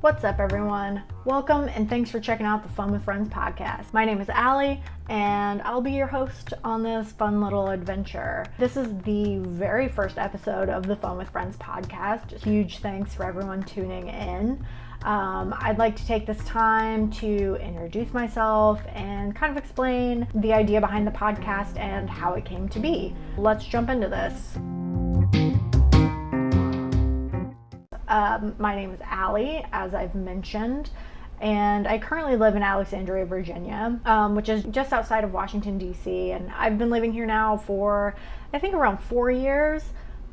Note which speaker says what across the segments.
Speaker 1: What's up, everyone? Welcome and thanks for checking out the Fun with Friends podcast. My name is Allie and I'll be your host on this fun little adventure. This is the very first episode of the Fun with Friends podcast. Huge thanks for everyone tuning in. I'd like to take this time to introduce myself and kind of explain the idea behind the podcast and how it came to be. Let's jump into this. My name is Allie, as I've mentioned, and I currently live in Alexandria, Virginia, which is just outside of Washington, D.C., and I've been living here now for, I think, around 4 years,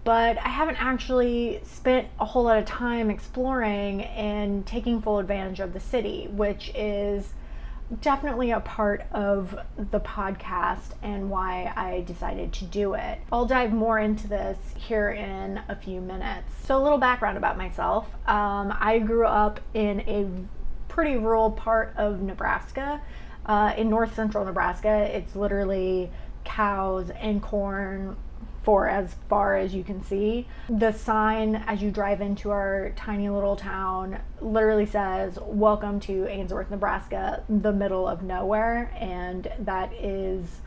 Speaker 1: but I haven't actually spent a whole lot of time exploring and taking full advantage of the city, which is definitely a part of the podcast and why I decided to do it. I'll dive more into this here in a few minutes. So a little background about myself. I grew up in a pretty rural part of Nebraska, in north central Nebraska. It's literally cows and corn for as far as you can see. The sign as you drive into our tiny little town literally says, "Welcome to Ainsworth, Nebraska, the middle of nowhere," and that is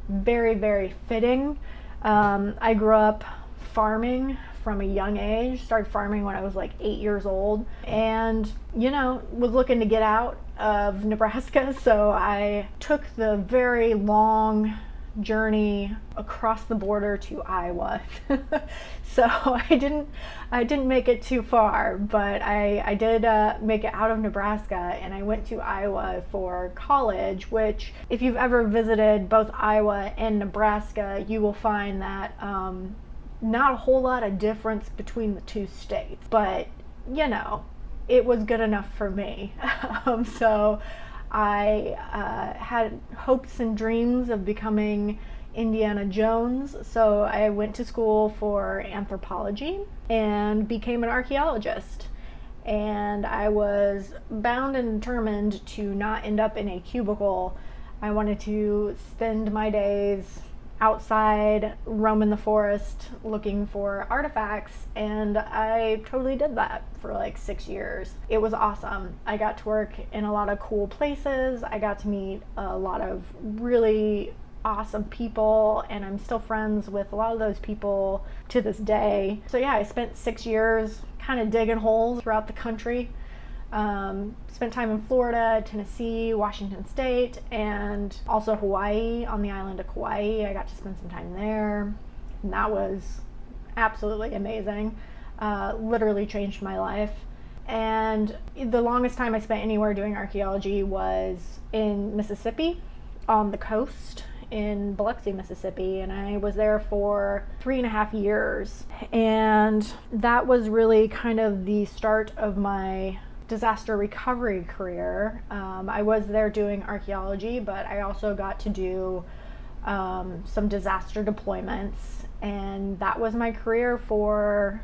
Speaker 1: very, very fitting. I grew up farming from a young age, started farming when I was like 8 years old, and was looking to get out of Nebraska, so I took the very long journey across the border to Iowa. So I didn't make it too far, but I did make it out of Nebraska, and I went to Iowa for college, which if you've ever visited both Iowa and Nebraska, you will find that not a whole lot of difference between the two states, but it was good enough for me. So I had hopes and dreams of becoming Indiana Jones, so I went to school for anthropology and became an archaeologist. And I was bound and determined to not end up in a cubicle. I wanted to spend my days outside, roaming the forest, looking for artifacts, and I totally did that for like 6 years. It was awesome. I got to work in a lot of cool places. I got to meet a lot of really awesome people, and I'm still friends with a lot of those people to this day. So yeah, I spent 6 years kind of digging holes throughout the country. Spent time in Florida, Tennessee, Washington State, and also Hawaii, on the island of Kauai. I got to spend some time there, and that was absolutely amazing. Literally changed my life. And the longest time I spent anywhere doing archaeology was in Mississippi, on the coast in Biloxi, Mississippi, and I was there for 3.5 years. And that was really kind of the start of my disaster recovery career. I was there doing archaeology, but I also got to do some disaster deployments, and that was my career for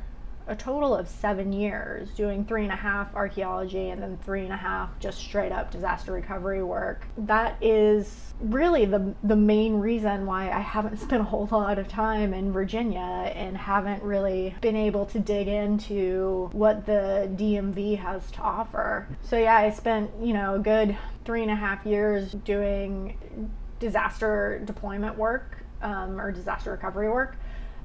Speaker 1: a total of 7 years, doing 3.5 archaeology and then 3.5 just straight up disaster recovery work. That is really the main reason why I haven't spent a whole lot of time in Virginia and haven't really been able to dig into what the DMV has to offer. So yeah, I spent a good 3.5 years doing disaster deployment work, or disaster recovery work.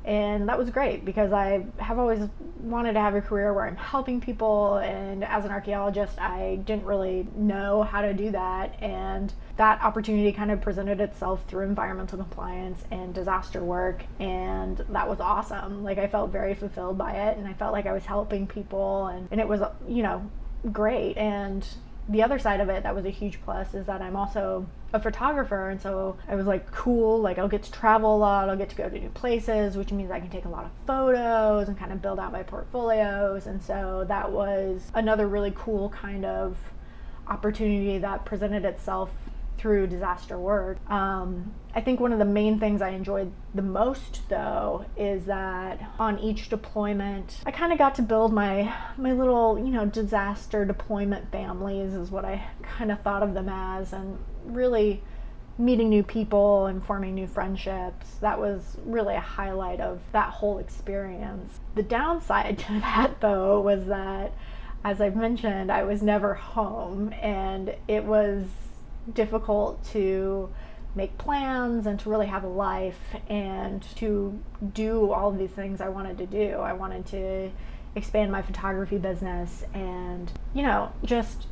Speaker 1: And that was great because I have always wanted to have a career where I'm helping people, and as an archaeologist, I didn't really know how to do that, and that opportunity kind of presented itself through environmental compliance and disaster work, and that was awesome. Like, I felt very fulfilled by it, and I felt like I was helping people, and it was, great. And the other side of it that was a huge plus is that I'm also a photographer, and so I was like, cool, like I'll get to travel a lot, I'll get to go to new places, which means I can take a lot of photos and kind of build out my portfolios. And so that was another really cool kind of opportunity that presented itself through disaster work. I think one of the main things I enjoyed the most, though, is that on each deployment, I kind of got to build my little, disaster deployment families is what I kind of thought of them as, and really meeting new people and forming new friendships. That was really a highlight of that whole experience. The downside to that, though, was that as I've mentioned, I was never home, and it was difficult to make plans and to really have a life and to do all of these things I wanted to do. I wanted to expand my photography business and, just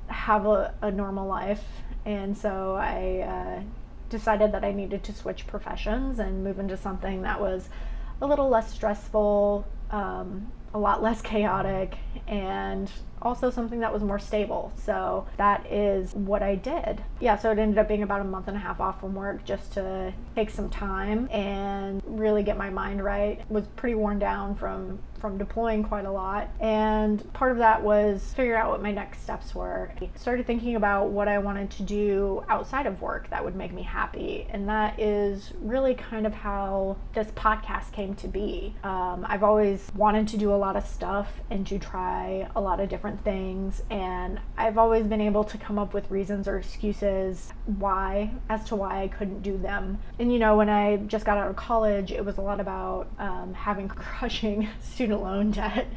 Speaker 1: have a normal life. And so I decided that I needed to switch professions and move into something that was a little less stressful, a lot less chaotic, and also something that was more stable. So that is what I did. Yeah, so it ended up being about a month and a half off from work just to take some time and really get my mind right. Was pretty worn down from deploying quite a lot, and part of that was figure out what my next steps were. I started thinking about what I wanted to do outside of work that would make me happy, and that is really kind of how this podcast came to be. I've always wanted to do a lot of stuff and to try a lot of different things, and I've always been able to come up with reasons or excuses as to why I couldn't do them. And when I just got out of college, it was a lot about having crushing student loan debt,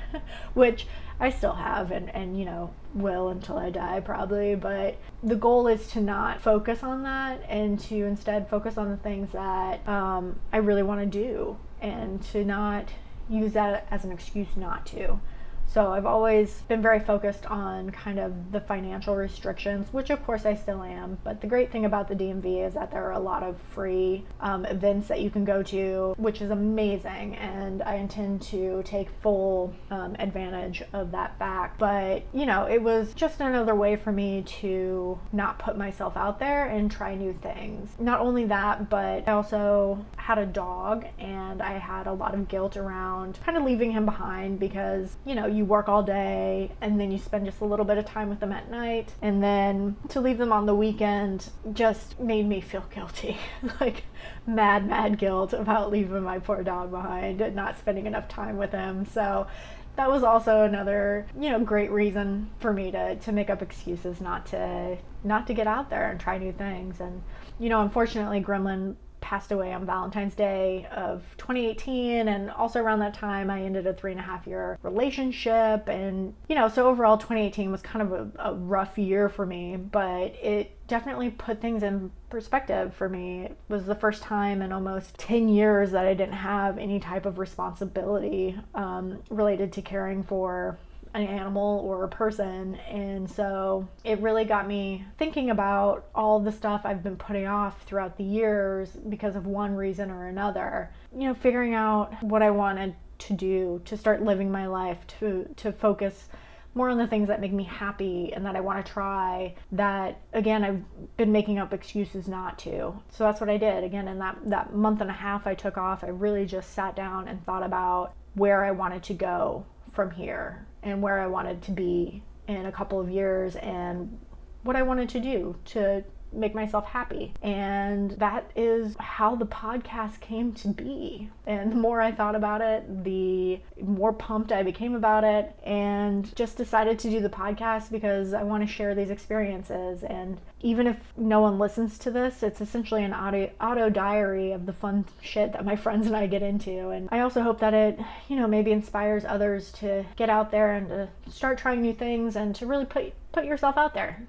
Speaker 1: which I still have and will until I die probably, but the goal is to not focus on that and to instead focus on the things that I really want to do, and to not use that as an excuse not to. So I've always been very focused on kind of the financial restrictions, which of course I still am. But the great thing about the DMV is that there are a lot of free events that you can go to, which is amazing. And I intend to take full advantage of that fact. But, it was just another way for me to not put myself out there and try new things. Not only that, but I also had a dog, and I had a lot of guilt around kind of leaving him behind because, you work all day and then you spend just a little bit of time with them at night, and then to leave them on the weekend just made me feel guilty. Like mad guilt about leaving my poor dog behind and not spending enough time with him. So that was also another, great reason for me to make up excuses not to get out there and try new things. And, unfortunately, Gremlin passed away on Valentine's Day of 2018, and also around that time I ended a 3.5-year relationship, and so overall 2018 was kind of a rough year for me, but it definitely put things in perspective for me. It was the first time in almost 10 years that I didn't have any type of responsibility related to caring for an animal or a person, and so it really got me thinking about all the stuff I've been putting off throughout the years because of one reason or another. Figuring out what I wanted to do, to start living my life, to focus more on the things that make me happy and that I want to try, that again I've been making up excuses not to. So that's what I did. Again, in that month and a half I took off, I really just sat down and thought about where I wanted to go from here and where I wanted to be in a couple of years and what I wanted to do to make myself happy. And that is how the podcast came to be. And the more I thought about it, the more pumped I became about it, and just decided to do the podcast because I want to share these experiences. And even if no one listens to this, it's essentially an auto diary of the fun shit that my friends and I get into. And I also hope that it, maybe inspires others to get out there and to start trying new things and to really put yourself out there,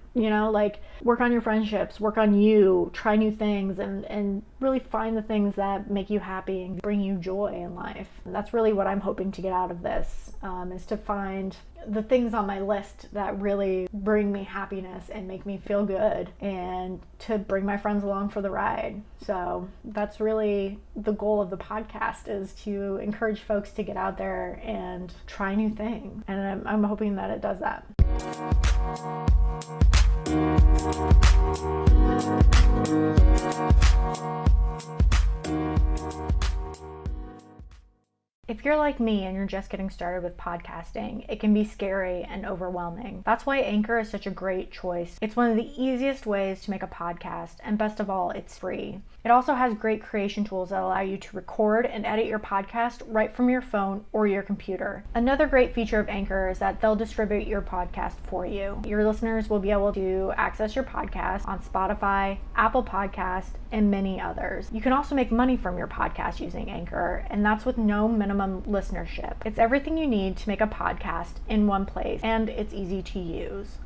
Speaker 1: work on your friendships, work on you, try new things, and really find the things that make you happy and bring you joy in life. And that's really what I'm hoping to get out of this, is to find the things on my list that really bring me happiness and make me feel good, and to bring my friends along for the ride. So that's really the goal of the podcast, is to encourage folks to get out there and try new things. And I'm hoping that it does that. If you're like me and you're just getting started with podcasting, it can be scary and overwhelming. That's why Anchor is such a great choice. It's one of the easiest ways to make a podcast, and best of all, it's free. It also has great creation tools that allow you to record and edit your podcast right from your phone or your computer. Another great feature of Anchor is that they'll distribute your podcast for you. Your listeners will be able to access your podcast on Spotify, Apple Podcasts, and many others. You can also make money from your podcast using Anchor, and that's with no minimum minimum listenership. It's everything you need to make a podcast in one place, and it's easy to use.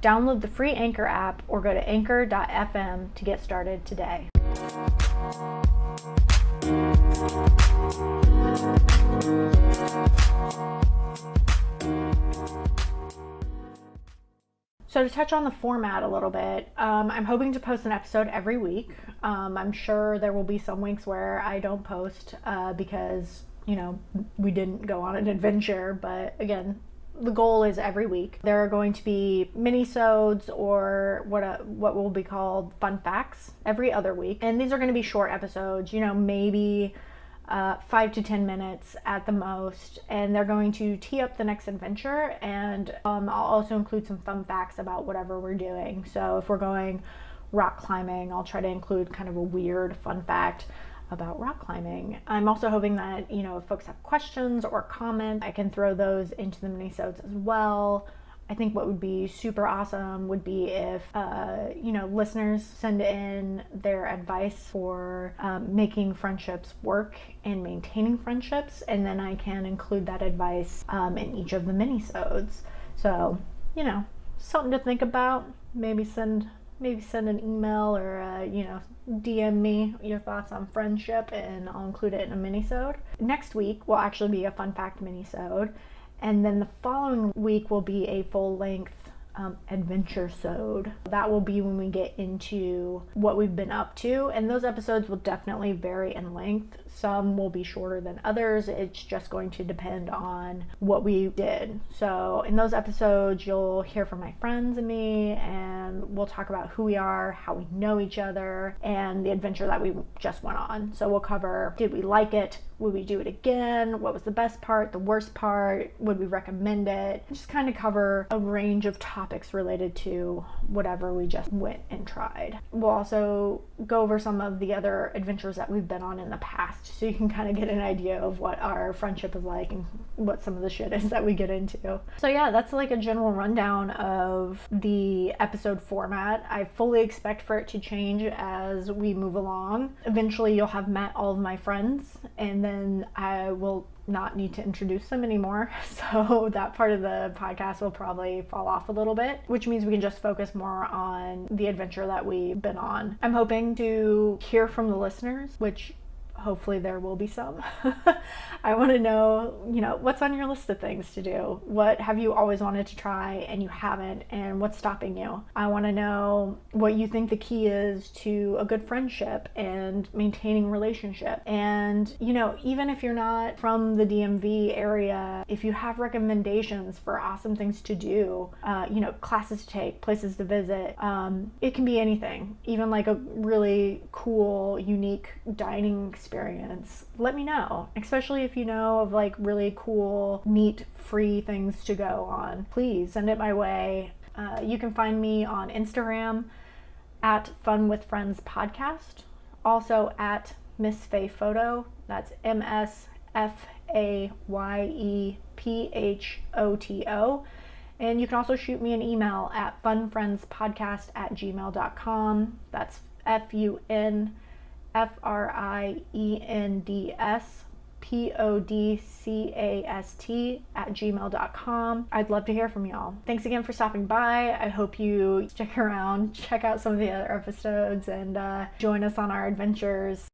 Speaker 1: Download the free Anchor app or go to anchor.fm to get started today. So to touch on the format a little bit, I'm hoping to post an episode every week. I'm sure there will be some weeks where I don't post because, we didn't go on an adventure. But again, the goal is every week. There are going to be mini-sodes, or what will be called fun facts, every other week. And these are going to be short episodes, maybe 5 to 10 minutes at the most, and they're going to tee up the next adventure. And I'll also include some fun facts about whatever we're doing. So if we're going rock climbing, I'll try to include kind of a weird fun fact about rock climbing. I'm also hoping that, if folks have questions or comments, I can throw those into the mini-sodes as well. I think what would be super awesome would be if, listeners send in their advice for making friendships work and maintaining friendships, and then I can include that advice in each of the mini-sodes. So, something to think about. Maybe send an email or, DM me your thoughts on friendship, and I'll include it in a mini-sode. Next week will actually be a fun fact mini-sode. And then the following week will be a full-length adventure-sode. That will be when we get into what we've been up to. And those episodes will definitely vary in length. Some will be shorter than others. It's just going to depend on what we did. So in those episodes, you'll hear from my friends and me, and we'll talk about who we are, how we know each other, and the adventure that we just went on. So we'll cover, did we like it? Would we do it again? What was the best part, the worst part? Would we recommend it? Just kind of cover a range of topics related to whatever we just went and tried. We'll also go over some of the other adventures that we've been on in the past, so you can kind of get an idea of what our friendship is like and what some of the shit is that we get into. So yeah, that's like a general rundown of the episode format. I fully expect for it to change as we move along. Eventually you'll have met all of my friends, and then I will not need to introduce them anymore. So that part of the podcast will probably fall off a little bit, which means we can just focus more on the adventure that we've been on. I'm hoping to hear from the listeners, which hopefully there will be some. I want to know, what's on your list of things to do? What have you always wanted to try and you haven't, and what's stopping you? I want to know what you think the key is to a good friendship and maintaining relationship. And, even if you're not from the DMV area, if you have recommendations for awesome things to do, classes to take, places to visit, it can be anything, even like a really cool, unique dining experience. Let me know, especially if you know of like really cool, neat, free things to go on. Please send it my way. You can find me on Instagram at Fun with Friends Podcast, also at Miss Faye Photo. That's MSFAYEPHOTO. And you can also shoot me an email at funfriendspodcast@gmail.com. That's FUNFRIENDSPODCAST@gmail.com. I'd love to hear from y'all. Thanks again for stopping by. I hope you stick around, check out some of the other episodes, and join us on our adventures.